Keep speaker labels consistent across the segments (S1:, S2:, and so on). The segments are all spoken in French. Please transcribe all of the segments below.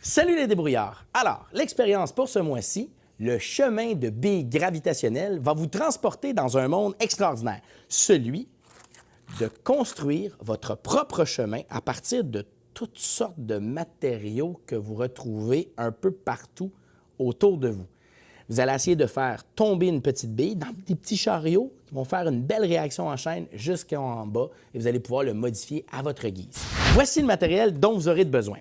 S1: Salut les débrouillards! Alors, l'expérience pour ce mois-ci, le chemin de billes gravitationnelles va vous transporter dans un monde extraordinaire, celui de construire votre propre chemin à partir de toutes sortes de matériaux que vous retrouvez un peu partout autour de vous. Vous allez essayer de faire tomber une petite bille dans des petits chariots qui vont faire une belle réaction en chaîne jusqu'en bas et vous allez pouvoir le modifier à votre guise. Voici le matériel dont vous aurez besoin.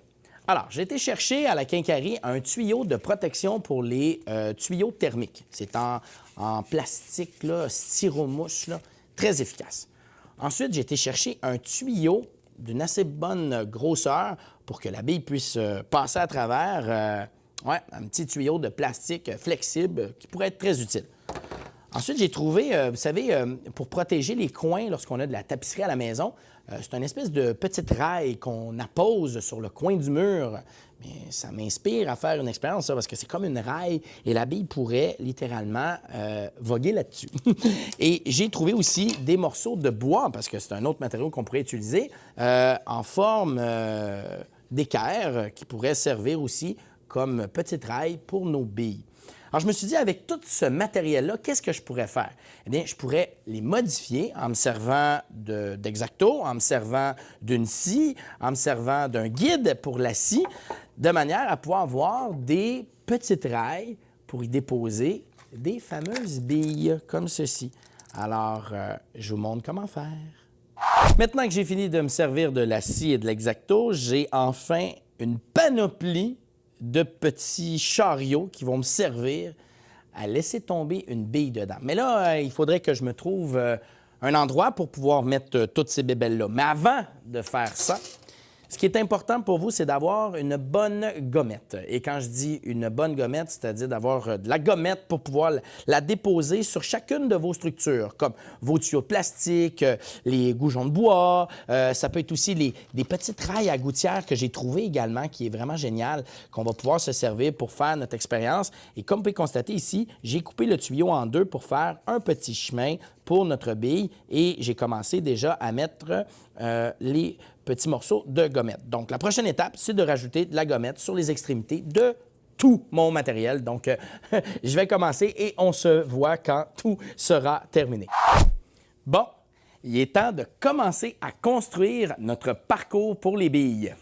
S1: Alors, j'ai été chercher à la quincaillerie un tuyau de protection pour les tuyaux thermiques. C'est en plastique, là, styromousse, là, très efficace. Ensuite, j'ai été chercher un tuyau d'une assez bonne grosseur pour que la bille puisse passer à travers. Un petit tuyau de plastique flexible qui pourrait être très utile. Ensuite, j'ai trouvé, vous savez, pour protéger les coins lorsqu'on a de la tapisserie à la maison, c'est une espèce de petite rail qu'on appose sur le coin du mur. Mais ça m'inspire à faire une expérience, ça, parce que c'est comme une rail et la bille pourrait littéralement voguer là-dessus. Et j'ai trouvé aussi des morceaux de bois, parce que c'est un autre matériau qu'on pourrait utiliser, en forme d'équerre qui pourrait servir aussi comme petite rail pour nos billes. Alors, je me suis dit, avec tout ce matériel-là, qu'est-ce que je pourrais faire? Eh bien, je pourrais les modifier en me servant d'X-Acto, en me servant d'une scie, en me servant d'un guide pour la scie, de manière à pouvoir avoir des petites rails pour y déposer des fameuses billes, comme ceci. Alors, je vous montre comment faire. Maintenant que j'ai fini de me servir de la scie et de l'X-Acto, j'ai enfin une panoplie de petits chariots qui vont me servir à laisser tomber une bille dedans. Mais là, il faudrait que je me trouve un endroit pour pouvoir mettre toutes ces bébelles-là. Mais avant de faire ça, ce qui est important pour vous, c'est d'avoir une bonne gommette. Et quand je dis une bonne gommette, c'est-à-dire d'avoir de la gommette pour pouvoir la déposer sur chacune de vos structures, comme vos tuyaux de plastique, les goujons de bois. Ça peut être aussi des petites rails à gouttière que j'ai trouvées également, qui est vraiment génial, qu'on va pouvoir se servir pour faire notre expérience. Et comme vous pouvez constater ici, j'ai coupé le tuyau en deux pour faire un petit chemin pour notre bille et j'ai commencé déjà à mettre les petits morceaux de gommette. Donc, la prochaine étape, c'est de rajouter de la gommette sur les extrémités de tout mon matériel. Donc, je vais commencer et on se voit quand tout sera terminé. Bon, il est temps de commencer à construire notre parcours pour les billes.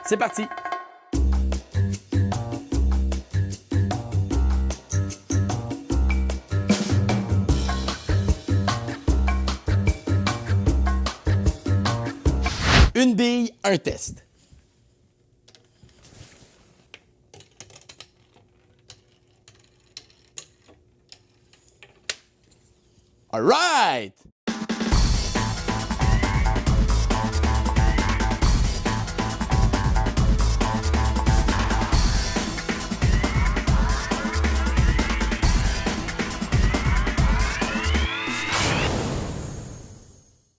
S1: C'est parti! Une bille, un test. All right!